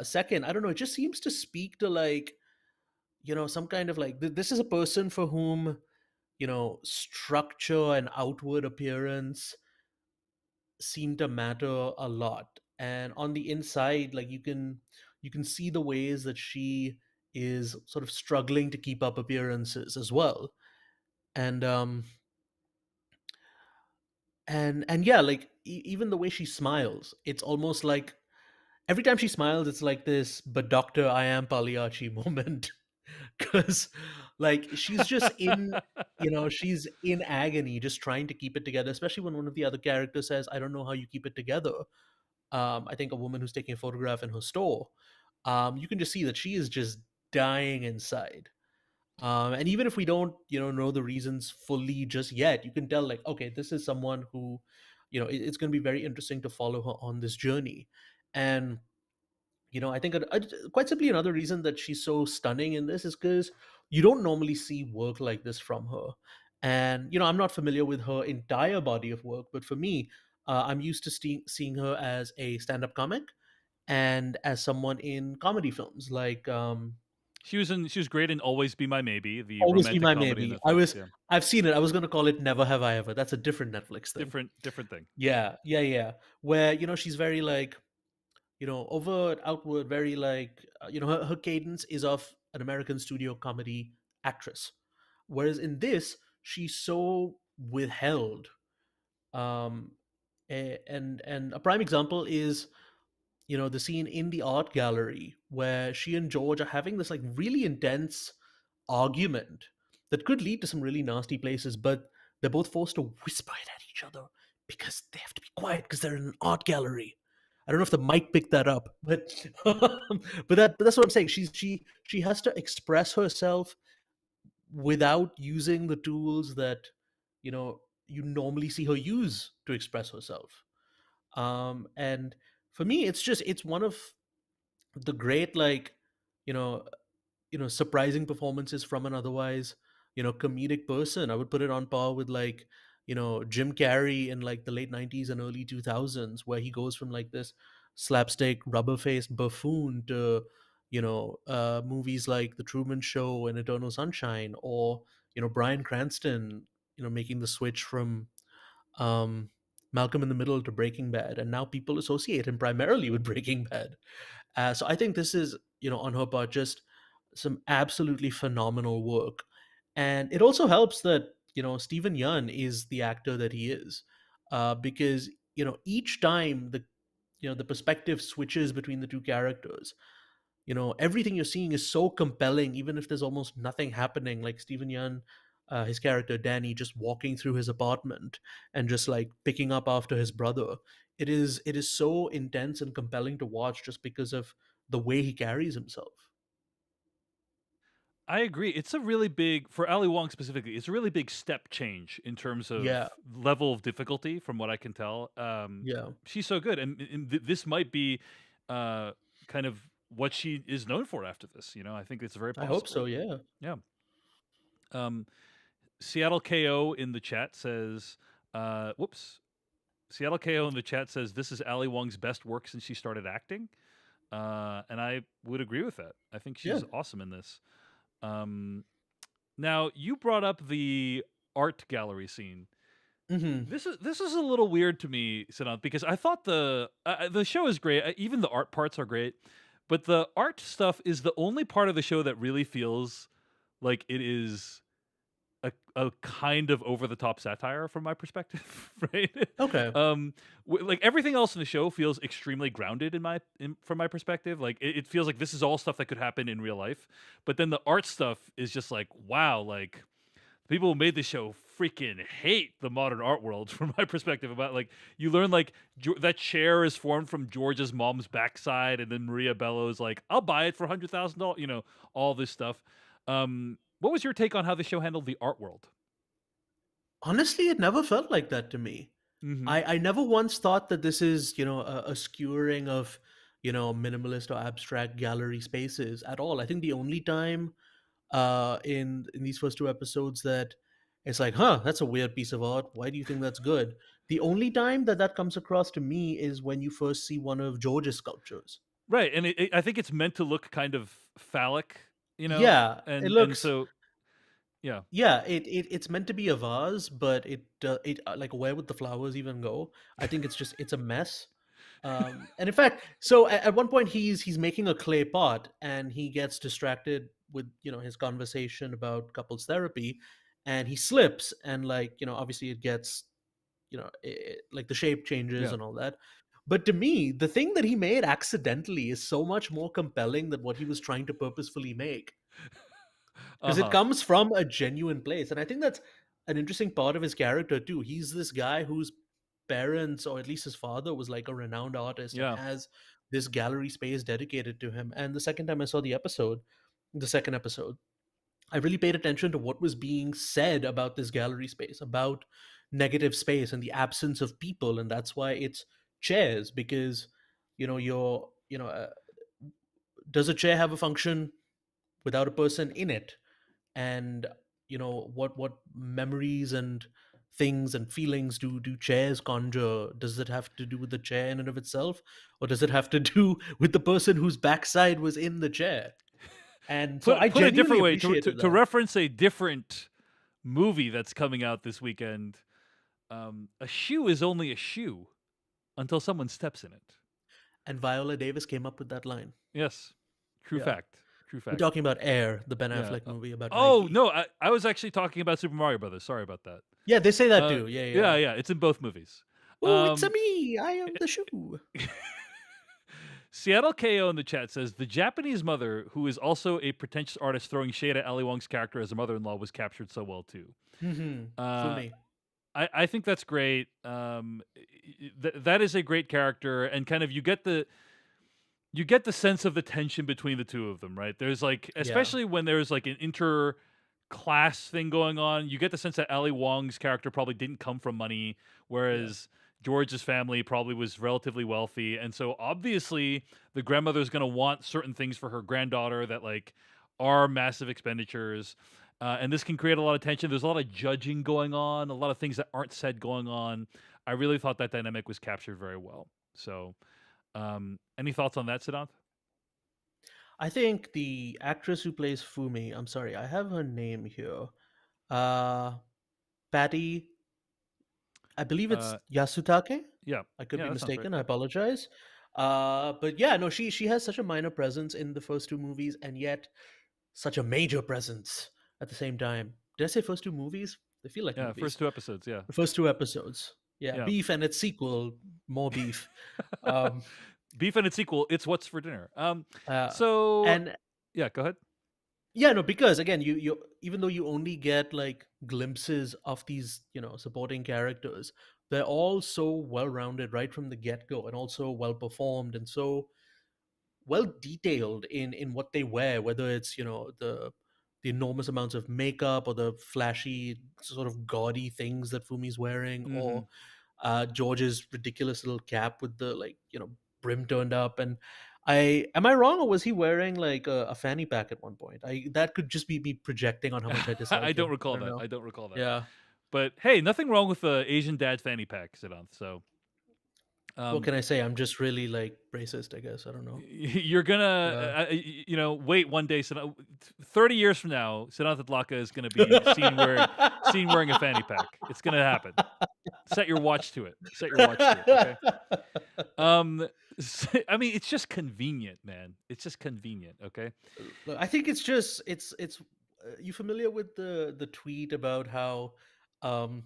Second, I don't know, it just seems to speak to, like, some kind of, like, this is a person for whom, structure and outward appearance seem to matter a lot. And on the inside, like, you can see the ways that she is sort of struggling to keep up appearances as well. And um and and yeah, like, even the way she smiles, it's almost like every time she smiles, it's like this "but doctor, I am Pagliacci" moment. Because, like, she's just in, she's in agony just trying to keep it together, especially when one of the other characters says, "I don't know how you keep it together." I think a woman who's taking a photograph in her store. You can just see that she is just dying inside. And even if we don't, know the reasons fully just yet, you can tell, like, okay, this is someone who, it's going to be very interesting to follow her on this journey. And I think quite simply another reason that she's so stunning in this is because you don't normally see work like this from her. And I'm not familiar with her entire body of work, but for me, I'm used to seeing her as a stand-up comic and as someone in comedy films like She was great in Always Be My Maybe, the Always Be romantic My comedy on Maybe. Netflix. Yeah, I've seen it. I was going to call it Never Have I Ever. That's a different Netflix thing. different thing. Yeah, yeah, yeah. Where she's very, like, overt, outward, very, like, her cadence is of an American studio comedy actress. Whereas in this, she's so withheld. Um, and a prime example is, the scene in the art gallery where she and George are having this, like, really intense argument that could lead to some really nasty places, but they're both forced to whisper it at each other because they have to be quiet because they're in an art gallery. I don't know if the mic picked that up, but but that's what I'm saying. She has to express herself without using the tools that you normally see her use to express herself. And for me, it's one of the great, like, you know surprising performances from an otherwise comedic person. I would put it on par with, like, Jim Carrey in, like, the late 90s and early 2000s, where he goes from, like, this slapstick rubber-faced buffoon to movies like The Truman Show and Eternal Sunshine, or Bryan Cranston making the switch from um Malcolm in the Middle to Breaking Bad, and now people associate him primarily with Breaking Bad. So I think this is, on her part, just some absolutely phenomenal work. And it also helps that, Stephen Yeun is the actor that he is, because, each time the perspective switches between the two characters, everything you're seeing is so compelling, even if there's almost nothing happening. Like Stephen Yeun, his character Danny, just walking through his apartment and just, like, picking up after his brother. It is so intense and compelling to watch just because of the way he carries himself. I agree. It's a really big for Ali Wong specifically. It's a really big step change in terms Yeah, of level of difficulty, from what I can tell. yeah, She's so good, and this might be uh, kind of what she is known for after this. I think it's very I hope possible. so. Yeah. Yeah. Um, Seattle KO in the chat says, "Whoops." Seattle KO in the chat says this is Ali Wong's best work since she started acting, and I would agree with that. I think Yeah. she's awesome in this. Um, Now, you brought up the art gallery scene. Hmm. This is a little weird to me, Siddhant, because I thought the show is great. Even the art parts are great, but the art stuff is the only part of the show that really feels like it is a kind of over the top satire from my perspective, right? Okay. Like everything else in the show feels extremely grounded from my perspective. Like it feels like this is all stuff that could happen in real life, but then the art stuff is just like wow, like people who made the show freaking hate the modern art world from my perspective. About like you learn like that chair is formed from George's mom's backside, and then Maria Bello's like I'll buy it for $100,000, all this stuff. What was your take on how the show handled the art world? Honestly, it never felt like that to me. Hmm. I never once thought that this is, a skewering of, minimalist or abstract gallery spaces at all. I think the only time in these first two episodes that It's like, huh, that's a weird piece of art. Why do you think that's good? The only time that that comes across to me is when you first see one of George's sculptures. Right, and I think it's meant to look kind of phallic, Yeah, it and looks. so yeah. Yeah, it's meant to be a vase, but like where would the flowers even go? I think it's a mess. And in fact, so at one point he's making a clay pot and he gets distracted with his conversation about couples therapy, and he slips and like obviously it gets like the shape changes Yeah. and all that. But to me, the thing that he made accidentally is so much more compelling than what he was trying to purposefully make because it Uh-huh. comes from a genuine place. And I think that's an interesting part of his character too. He's this guy whose parents, or at least his father, was like a renowned artist and Yeah. has this gallery space dedicated to him. And the second time I saw the second episode, I really paid attention to what was being said about this gallery space, about negative space and the absence of people. And that's why it's chairs, because you're does a chair have a function without a person in it? And what memories and things and feelings do chairs conjure? Does it have to do with the chair in and of itself, or does it have to do with the person whose backside was in the chair? And so I Put a genuinely different way to appreciated to that. reference a different movie that's coming out this weekend. A shoe is only a shoe until someone steps in it. And Viola Davis came up with that line. Yes. True Yeah, fact. True we're fact. talking about Air, the Ben Yeah. Affleck movie about Oh, Nike. no, I was actually talking about Super Mario Brothers. Sorry about that. Yeah, they say that too. Yeah, Yeah, yeah. yeah, it's in both movies. Oh, it's a Um, me. I am the shoe. Seattle KO in the chat says the Japanese mother, who is also a pretentious artist throwing shade at Ali Wong's character as a mother-in-law, was captured so well too. Uh, Fumi. I think that's great. That is a great character, and kind of you get the sense of the tension between the two of them, right? There's like, Yeah, especially when there's like an inter class thing going on, you get the sense that Ali Wong's character probably didn't come from money, yeah, whereas George's family probably was relatively wealthy. And so obviously the grandmother's going to want certain things for her granddaughter that like are massive expenditures. And this can create a lot of tension. There's a lot of judging going on, a lot of things that aren't said going on. I really thought that dynamic was captured very well. So, any thoughts on that, Siddhant? I think the actress who plays Fumi, I'm sorry, I have her name here. Uh Patty, I believe it's Uh, Yasutake. yeah, I could yeah, be that sounds right. mistaken. I apologize. But yeah, no, she has such a minor presence in the first two movies, and yet such a major presence at the same time. Did I say first two movies? They feel like Yeah, first movies. two episodes. Yeah, The first two episodes. Yeah, yeah. beef and its sequel, more beef. Um, Beef and its sequel. It's what's for dinner. uh, So and yeah, go ahead. yeah, no, because again, you even though you only get like glimpses of these, supporting characters, they're all so well rounded right from the get go, and also well performed, and so well detailed in what they wear, whether it's the enormous amounts of makeup or the flashy sort of gaudy things that Fumi's wearing, Hmm. or George's ridiculous little cap with the like brim turned up. And I am I wrong, or was he wearing like a fanny pack at one point? I That could just be me projecting on how much I I dislike don't him. I recall don't that. know. I don't recall that. Yeah. But hey, nothing wrong with the Asian dad fanny pack, Siddhant. So What um, can I say? I'm just really like racist, I guess. I don't know. you're gonna, Yeah. wait one day. 30 years from now, Siddhant Adlakha is gonna be seen wearing a fanny pack. It's gonna happen. Set your watch to it. Set your watch to it. Okay. Um, I mean, it's just convenient, man. It's just convenient. Okay. Look, I think it's just it's you familiar with the tweet about how um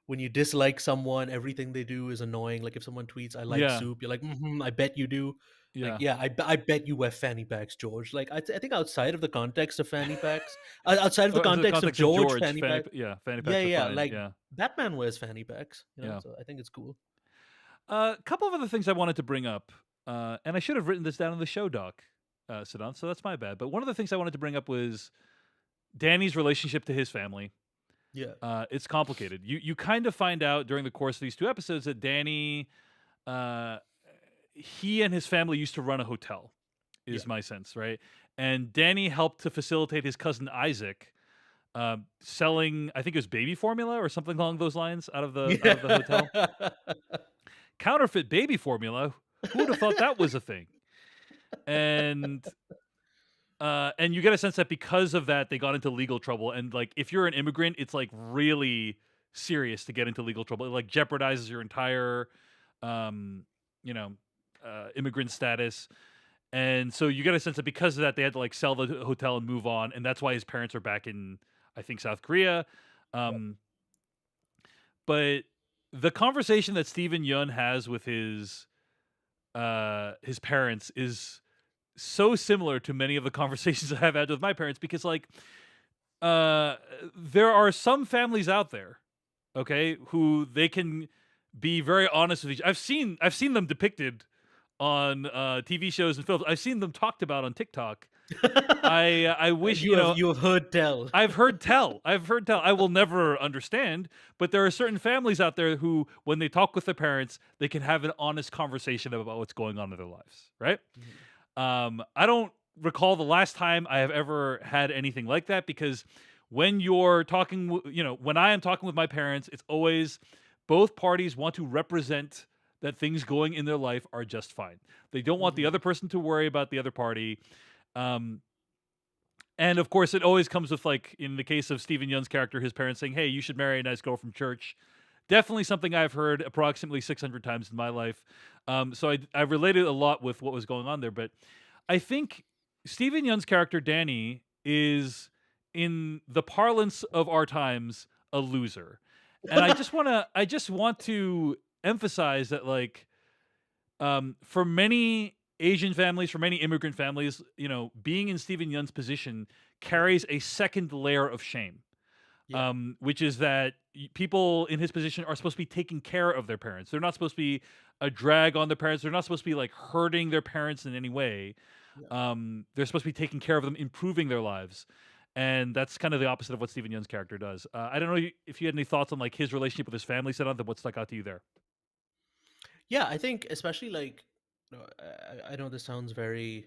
when you dislike someone, everything they do is annoying. Like if someone tweets I like Yeah. soup, you're like, I bet you do. Like, Yeah. yeah, I bet you wear fanny packs, George. Like I think outside of the context of fanny packs, outside of the Or in the context of context of George George, fanny pack, yeah, fanny yeah, packs are yeah, fine. like Yeah. Batman wears fanny packs, Yeah. so I think it's cool. A couple of other things I wanted to bring up, and I should have written this down in the show doc, Siddhant, so that's my bad. But one of the things I wanted to bring up was Danny's relationship to his family. Yeah, It's complicated. You kind of find out during the course of these two episodes that Danny, uh, he and his family used to run a hotel, yeah, is my sense, right? And Danny helped to facilitate his cousin Isaac selling, I think it was baby formula or something along those lines out of the hotel. Yeah. Counterfeit baby formula. Who would have thought that was a thing? And and you get a sense that because of that, they got into legal trouble. And like, if you're an immigrant, it's like really serious to get into legal trouble. It like jeopardizes your entire, um, you know, immigrant status. And so you get a sense that because of that, they had to like sell the hotel and move on. And that's why his parents are back in, I think, South Korea. Um, but the conversation that Stephen Yun has with his parents is so similar to many of the conversations I have had with my parents because like uh there are some families out there, okay, who they can be very honest with each. I've seen them depicted on TV shows and films. I've seen them talked about on TikTok. I wish, You have heard tell. I've heard tell. I will never understand, but there are certain families out there who, when they talk with their parents, they can have an honest conversation about what's going on in their lives, right? Mhm. I don't recall the last time I have ever had anything like that because when you're talking, when I am talking with my parents, it's always both parties want to represent that things going in their life are just fine. They don't want the Mhm. other person to worry about the other party. Um, and of course, it always comes with, like, in the case of Stephen Young's character, his parents saying, "Hey, you should marry a nice girl from church." Definitely something I've heard approximately 600 times in my life. So I related a lot with what was going on there. But I think Stephen Young's character, Danny, is, in the parlance of our times, a loser. And I just want to emphasize that, like, for many Asian families, for many immigrant families, being in Stephen Yun's position carries a second layer of shame, Yeah. which is that people in his position are supposed to be taking care of their parents. They're not supposed to be a drag on their parents. They're not supposed to be like hurting their parents in any way. Yeah. They're supposed to be taking care of them, improving their lives. And that's kind of the opposite of what Stephen Yun's character does. I don't know if you had any thoughts on like his relationship with his family set on that. What stuck out to you there? Yeah, I think especially like, I know this sounds very,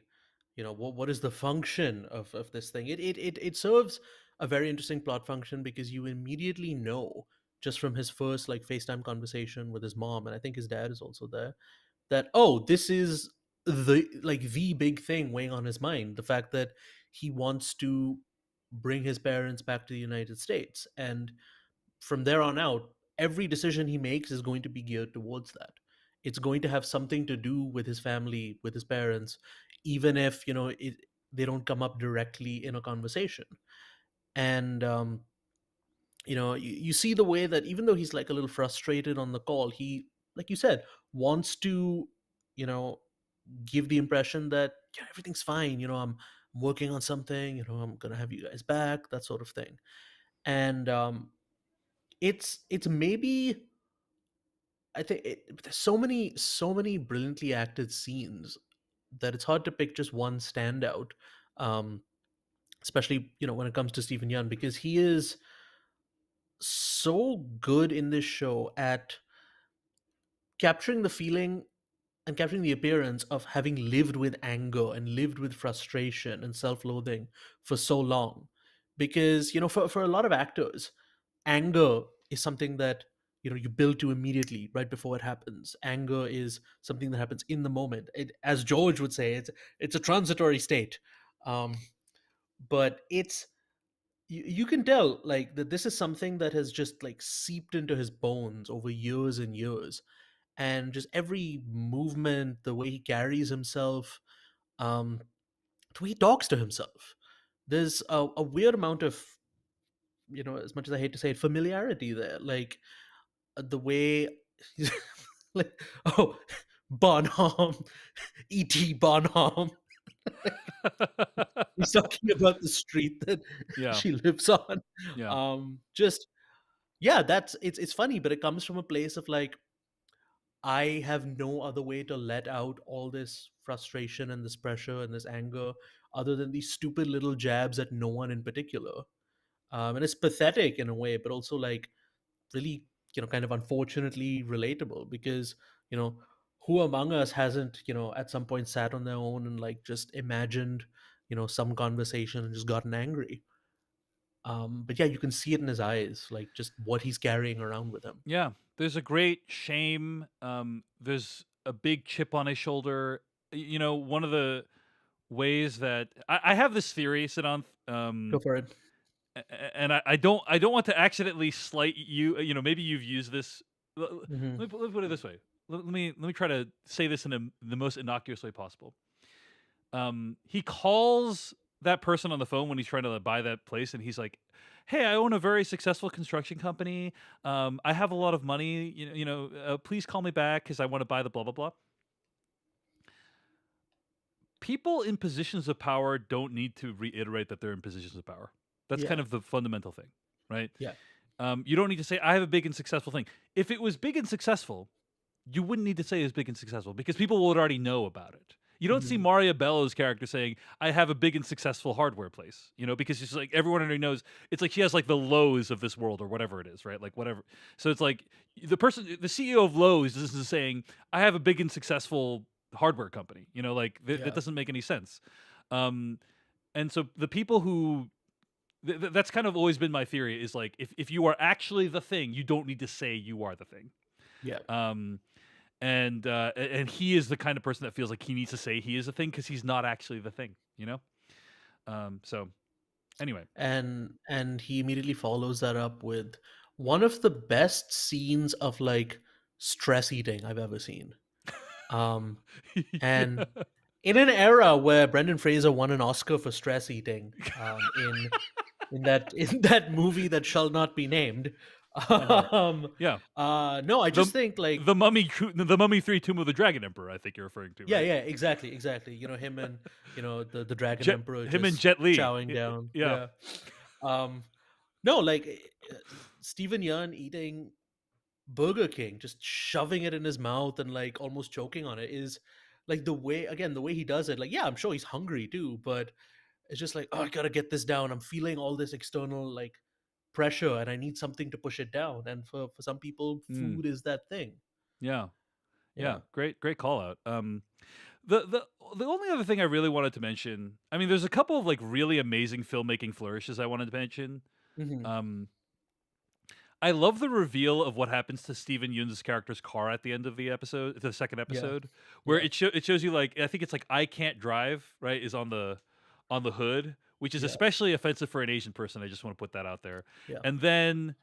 what is the function of this thing? It serves a very interesting plot function because you immediately know just from his first like FaceTime conversation with his mom, and I think his dad is also there, that oh, this is the big thing weighing on his mind, the fact that he wants to bring his parents back to the United States. And from there on out, every decision he makes is going to be geared towards that. It's going to have something to do with his family, with his parents, even if they don't come up directly in a conversation. And you see the way that even though he's like a little frustrated on the call, he, like you said, wants to you know give the impression that yeah, everything's fine. I'm working on something. I'm gonna have you guys back, that sort of thing. And it's maybe, I think there's so many brilliantly acted scenes that it's hard to pick just one standout. Um, Especially when it comes to Stephen Yeun, because he is so good in this show at capturing the feeling and capturing the appearance of having lived with anger and lived with frustration and self-loathing for so long. Because for a lot of actors, anger is something that you build to immediately right before it happens. Anger is something that happens in the moment. As George would say, it's a transitory state. um, but you can tell like that this is something that has just like seeped into his bones over years and years. And just every movement, the way he carries himself, um the way he talks to himself, there's a weird amount of, as much as I hate to say it, familiarity there. Like the way he's like, oh, Bonham, E.T. Bonham. He's talking about the street that Yeah, she lives on. yeah. Just yeah, it's funny, but it comes from a place of like, I have no other way to let out all this frustration and this pressure and this anger other than these stupid little jabs at no one in particular. And it's pathetic in a way, but also like really, kind of unfortunately relatable, because, you know, who among us hasn't, at some point sat on their own and like just imagined, some conversation and just gotten angry. But yeah, you can see it in his eyes, like just what he's carrying around with him. Yeah, there's a great shame. There's a big chip on his shoulder. One of the ways that I have this theory, Siddhant, Go for it. and I don't want to accidentally slight you. Maybe you've used this. Hmm. Let me put it this way. Let me try to say this in the most innocuous way possible. He calls that person on the phone when he's trying to buy that place, and he's like, "Hey, I own a very successful construction company. I have a lot of money. Please call me back because I want to buy the blah blah blah." People in positions of power don't need to reiterate that they're in positions of power. That's Yeah, kind of the fundamental thing, right? yeah. You don't need to say, "I have a big and successful thing." If it was big and successful, you wouldn't need to say it was big and successful because people would already know about it. You don't see Hmm. Maria Bello's character saying, "I have a big and successful hardware place," because it's like everyone already knows. It's like she has like the Lowe's of this world or whatever it is, right? Like whatever. So it's like the CEO of Lowe's is saying, "I have a big and successful hardware company." Like that Yeah, doesn't make any sense. Um, and so the people who that's kind of always been my theory is like if you are actually the thing, you don't need to say you are the thing. yeah. Um, and he is the kind of person that feels like he needs to say he is a thing because he's not actually the thing. So anyway. And he immediately follows that up with one of the best scenes of like stress eating I've ever seen. Um, and Yeah. in an era where Brendan Fraser won an Oscar for stress eating, in that movie that shall not be named. Uh-huh. Um, Yeah. no, I The just think like the Mummy 3 Tomb of the Dragon Emperor, I think you're referring to, yeah, right? yeah, exactly, exactly. Him and the Dragon Emperor Him and just Jet Li. chowing down. Yeah. Yeah. Um, no, like Steven Yeun eating Burger King, just shoving it in his mouth and like almost choking on it is like the way he does it. Like, yeah, I'm sure he's hungry too, but it's just like, oh, I gotta get this down. I'm feeling all this external like pressure, and I need something to push it down. And for some people, Mm, food is that thing. yeah. Yeah. Yeah. Great call out. The only other thing I really wanted to mention, I mean, there's a couple of like really amazing filmmaking flourishes I wanted to mention. Hmm. Um, I love the reveal of what happens to Steven Yeun's character's car at the end of the second Yeah. episode, where Yeah. it shows you like I think it's like "I can't drive," right, is on the hood, which is Yeah. especially offensive for an Asian person. I just want to put that out there. Yeah. And then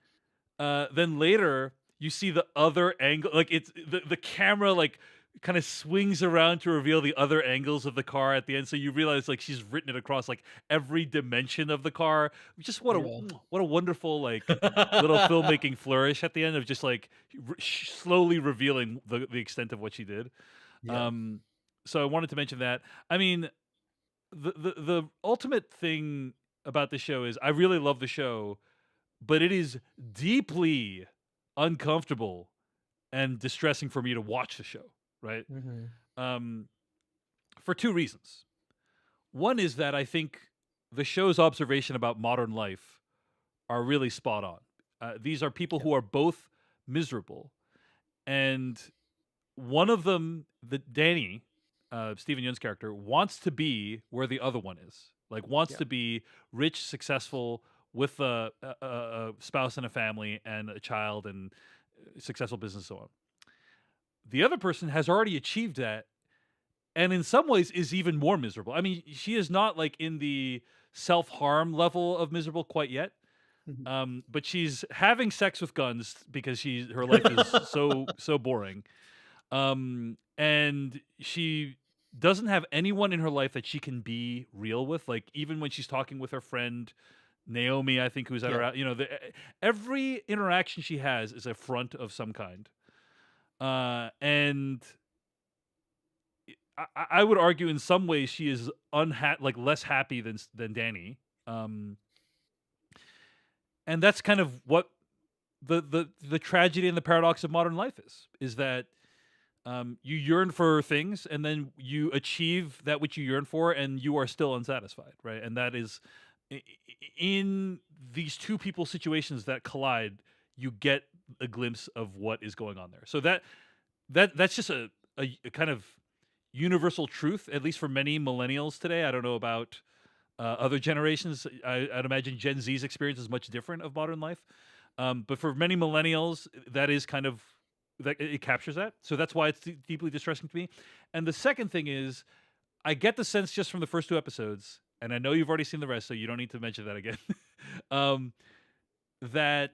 later you see the other angle, like it's the camera like kind of swings around to reveal the other angles of the car at the end, so you realize like she's written it across like every dimension of the car. Just Yeah. what a wonderful like little filmmaking flourish at the end of just like slowly revealing the extent of what she did. Yeah. um so I wanted to mention that. I mean, the ultimate thing about the show is I really love the show, but it is deeply uncomfortable and distressing for me to watch the show, right? Hmm. Um, for two reasons. One is that I think the show's observation about modern life are really spot on. These are people Yeah. who are both miserable, and one of them, the Danny, Stephen Yeun's character, wants to be where the other one is. Like wants Yeah. to be rich, successful, with a spouse and a family and a child and successful business, so on. The other person has already achieved that, and in some ways is even more miserable. I mean, she is not like in the self harm level of miserable quite yet, Mhm. but she's having sex with guns because her life is so boring. And she doesn't have anyone in her life that she can be real with. Like even when she's talking with her friend Naomi, I think, who's at Yeah. her, every interaction she has is a front of some kind. And I would argue in some ways she is like less happy than Danny. Um, and that's kind of what the tragedy and the paradox of modern life is that you yearn for things and then you achieve that which you yearn for and you are still unsatisfied, right? And that is in these two people situations that collide, you get a glimpse of what is going on there. So that's just a kind of universal truth, at least for many millennials today. I don't know about other generations. I'd imagine Gen Z's experience is much different of modern life. But for many millennials, that is kind of that it captures that. So that's why it's deeply distressing to me. And the second thing is, I get the sense just from the first two episodes, and I know you've already seen the rest, so you don't need to mention that again. um, that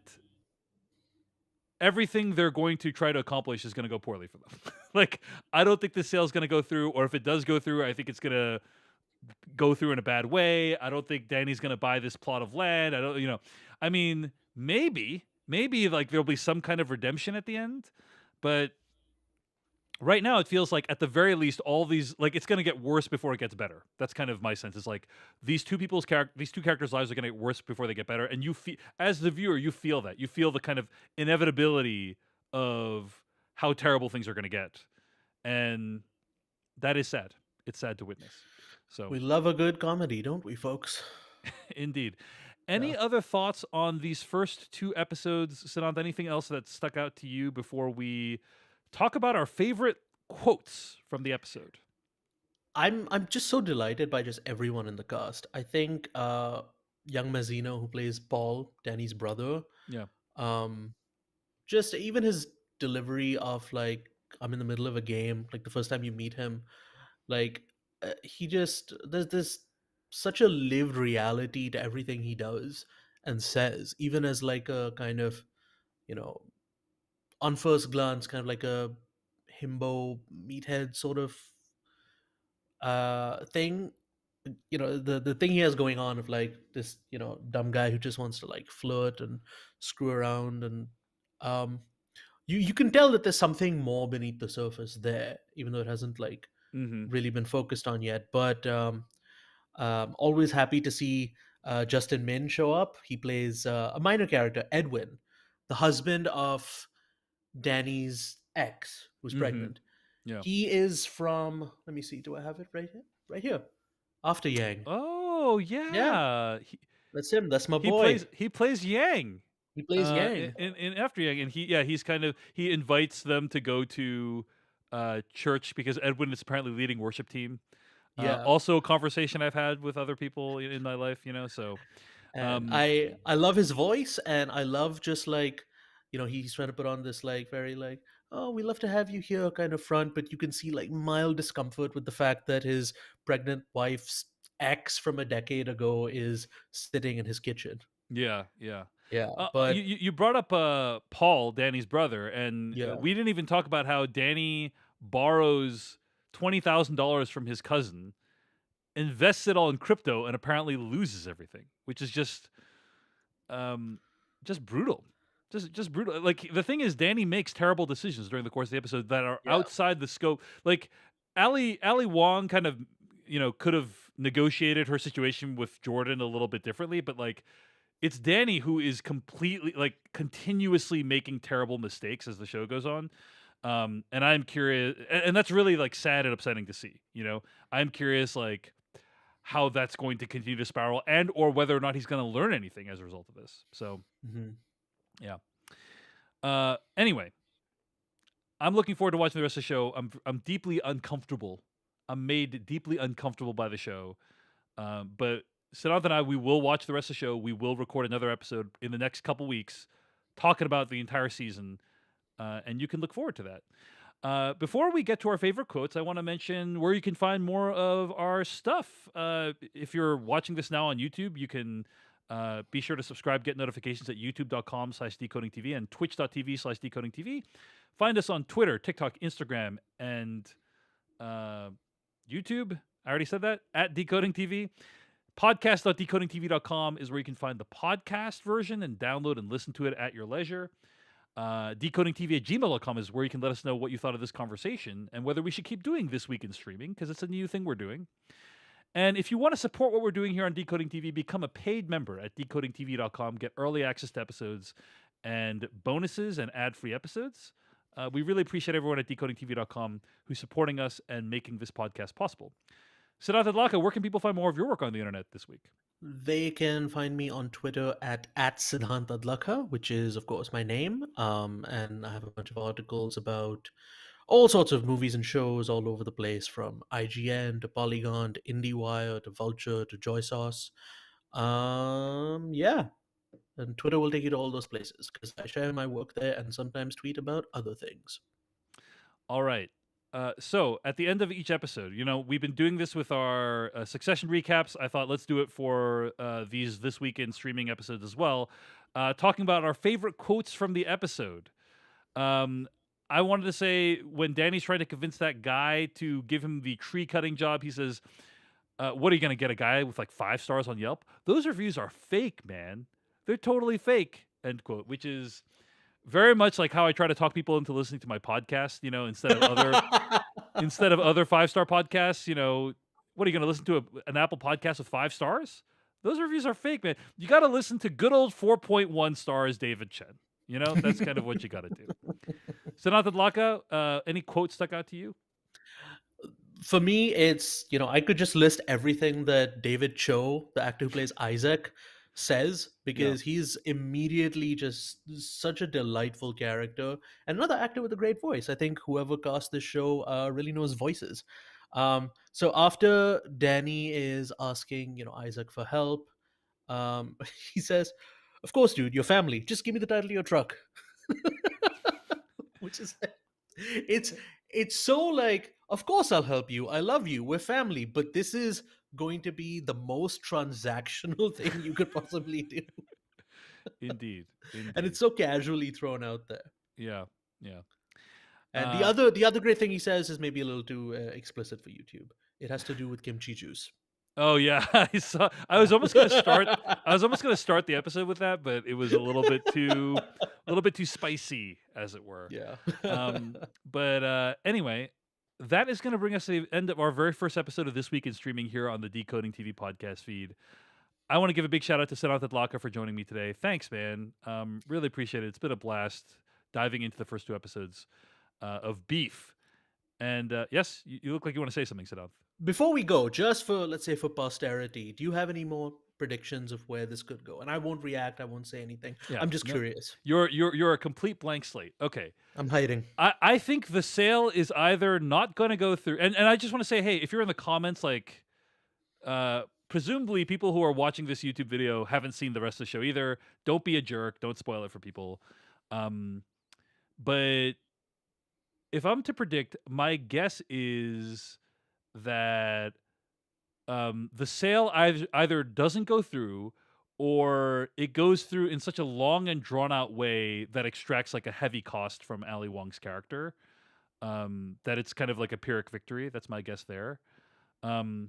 everything they're going to try to accomplish is going to go poorly for them. Like, I don't think the sale is going to go through, or if it does go through, I think it's going to go through in a bad way. I don't think Danny's going to buy this plot of land. I don't, I mean, maybe like there'll be some kind of redemption at the end, but right now it feels like at the very least all these like it's going to get worse before it gets better. That's kind of my sense. Is like these two characters' lives are going to get worse before they get better, and you feel as the viewer you feel that you feel the kind of inevitability of how terrible things are going to get, and that is sad. It's sad to witness. So We love a good comedy, don't we, folks? indeed. Yeah. Any other thoughts on these first two episodes, Siddhant? Anything else that stuck out to you before we talk about our favorite quotes from the episode? I'm just so delighted by just everyone in the cast. I think young Mazzino, who plays Paul, Danny's brother, Yeah. um, just even his delivery of like I'm in the middle of a game, like the first time you meet him, like he just there's such a lived reality to everything he does and says, even as like a kind of you know on first glance kind of like a himbo meathead sort of thing. The thing he has going on of like this dumb guy who just wants to like flirt and screw around, and um you can tell that there's something more beneath the surface there, even though it hasn't like Mm-hmm. really been focused on yet. But always happy to see Justin Min show up. He plays a minor character, Edwin, the husband of Danny's ex, who's Mm-hmm. pregnant. Yeah. He is from. Let me see. Do I have it right here? Right here. After Yang. Oh Yeah, yeah. that's him. That's my He boy. plays Yang. He plays Yang. In After Yang, and he's kind of he invites them to go to church because Edwin is apparently leading worship team. Yeah. Also a conversation I've had with other people in my life, so And um I love his voice, and I love just like he's trying to put on this like very like, oh, we love to have you here kind of front, but you can see like mild discomfort with the fact that his pregnant wife's ex from a decade ago is sitting in his kitchen. yeah. Yeah, You but you brought up Paul, Danny's brother, and yeah, we didn't even talk about how Danny borrows $20,000 from his cousin, invests it all in crypto, and apparently loses everything, which is um just brutal. Just brutal. Like the thing is, Danny makes terrible decisions during the course of the episode that are yeah, outside the scope. Like Ali Wong kind of could have negotiated her situation with Jordan a little bit differently, but like it's Danny who is completely like continuously making terrible mistakes as the show goes on. And I'm curious, and that's really like sad and upsetting to see. I'm curious like how that's going to continue to spiral, and or whether or not he's going to learn anything as a result of this. So mhm. yeah. Anyway, I'm looking forward to watching the rest of the show. I'm deeply uncomfortable. I'm made deeply uncomfortable by the show. But Siddhant and I, we will watch the rest of the show. We will record another episode in the next couple weeks, talking about the entire season, and you can look forward to that. Before we get to our favorite quotes, I want to mention where you can find more of our stuff. If you're watching this now on YouTube, you can be sure to subscribe, get notifications at youtube.com/decodingtv and twitch.tv/decodingtv. Find us on Twitter, TikTok, Instagram, and YouTube. I already said that, at Decoding TV. Podcast.decodingtv.com is where you can find the podcast version and download and listen to it at your leisure. decodingtv@gmail.com is where you can let us know what you thought of this conversation and whether we should keep doing This Week in Streaming, because it's a new thing we're doing. And if you want to support what we're doing here on Decoding TV, become a paid member at decodingtv.com. Get early access to episodes and bonuses and ad-free episodes. We really appreciate everyone at decodingtv.com who's supporting us and making this podcast possible. Siddhant Adlakha, where can people find more of your work on the internet this week? They can find me on Twitter at Siddhant Adlakha, which is of course my name. And I have a bunch of articles about all sorts of movies and shows all over the place, from IGN to Polygon to IndieWire to Vulture to Joy Sauce. Yeah, and Twitter will take you to all those places because I share my work there and sometimes tweet about other things. All right. So at the end of each episode, we've been doing this with our Succession recaps. I thought let's do it for these This Week in Streaming episodes as well, talking about our favorite quotes from the episode. I wanted to say when Danny's trying to convince that guy to give him the tree cutting job, he says, "What are you going to get? A guy with like 5 stars on Yelp? Those reviews are fake, man. They're totally fake." End quote. Which is very much like how I try to talk people into listening to my podcast. Instead of other 5-star podcasts. What are you going to listen to an Apple podcast with 5 stars? Those reviews are fake, man. You got to listen to good old 4.1 stars David Chen. That's kind of what you got to do. Siddhant Adlakha, any quote stuck out to you? For me, it's, I could just list everything that David Cho, the actor who plays Isaac, says, because he's immediately just such a delightful character and another actor with a great voice. I think whoever cast this show really knows voices. So after Danny is asking, Isaac for help, he says, "Of course, dude, your family. Just give me the title of your truck." Which is, it's it's so like, of course I'll help you. I love you. We're family. But this is going to be the most transactional thing you could possibly do. Indeed. And it's so casually thrown out there. Yeah. Yeah. And the other great thing he says is maybe a little too explicit for YouTube. It has to do with kimchi juice. Oh yeah, I was almost gonna start. I was almost gonna start the episode with that, but it was a little bit too spicy, as it were. Yeah. But anyway, that is going to bring us to the end of our very first episode of This Week in Streaming here on the Decoding TV podcast feed. I want to give a big shout out to Siddhant Adlakha for joining me today. Thanks, man. Really appreciate it. It's been a blast diving into the first 2 episodes of Beef. And yes, you look like you want to say something, Siddhant. Before we go, just for, let's say, for posterity, do you have any more predictions of where this could go? And I won't react. I won't say anything. Yeah, I'm just curious. You're a complete blank slate. Okay. I'm hiding. I think the sale is either not going to go through, and I just want to say, hey, if you're in the comments, like, presumably people who are watching this YouTube video haven't seen the rest of the show either. Don't be a jerk. Don't spoil it for people. But if I'm to predict, my guess is that the sale either doesn't go through, or it goes through in such a long and drawn out way that extracts like a heavy cost from Ali Wong's character, that it's kind of like a Pyrrhic victory. That's my guess there. I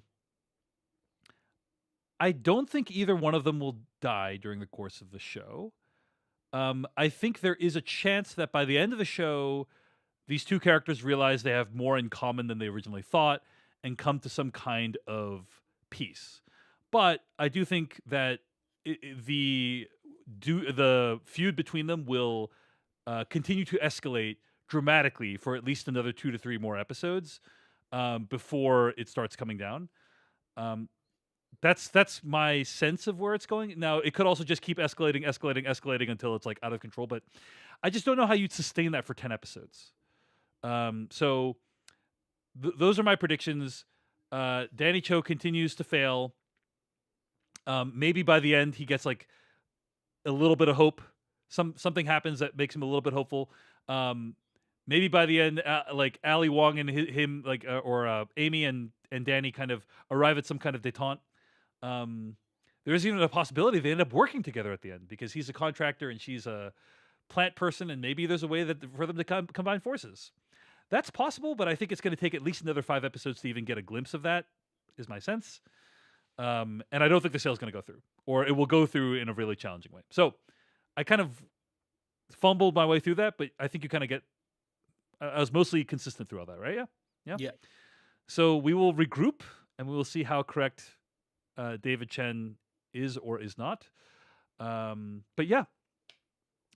don't think either one of them will die during the course of the show. I think there is a chance that by the end of the show, these 2 characters realize they have more in common than they originally thought and come to some kind of peace. But I do think that the feud between them will continue to escalate dramatically for at least another 2 to 3 more episodes before it starts coming down. That's my sense of where it's going. Now, it could also just keep escalating until it's like out of control. But I just don't know how you'd sustain that for 10 episodes. So those are my predictions. Danny Cho continues to fail. Maybe by the end he gets like a little bit of hope. Something happens that makes him a little bit hopeful. Maybe by the end, like Ali Wong and him, like or Amy and Danny kind of arrive at some kind of detente. There's even a possibility they end up working together at the end because he's a contractor and she's a plant person, and maybe there's a way for them to combine forces. That's possible, but I think it's going to take at least another 5 episodes to even get a glimpse of that, is my sense. And I don't think the sale is going to go through, or it will go through in a really challenging way. So I kind of fumbled my way through that, but I think you kind of get. I was mostly consistent through all that, right? Yeah. So we will regroup and we will see how correct David Chen is or is not. But yeah.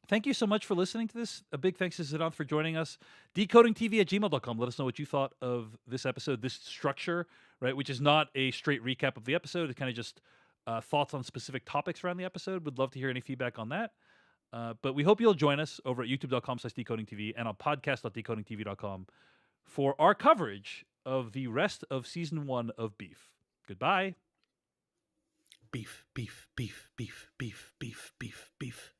Thank you so much for listening to this. A big thanks to Siddhant for joining us. Decodingtv@gmail.com. Let us know what you thought of this episode, this structure, right? Which is not a straight recap of the episode. It's kind of just thoughts on specific topics around the episode. Would love to hear any feedback on that. But we hope you'll join us over at youtube.com/decodingtv and on podcast.decodingtv.com for our coverage of the rest of season 1 of Beef. Goodbye. Beef, beef, beef, beef, beef, beef, beef, beef.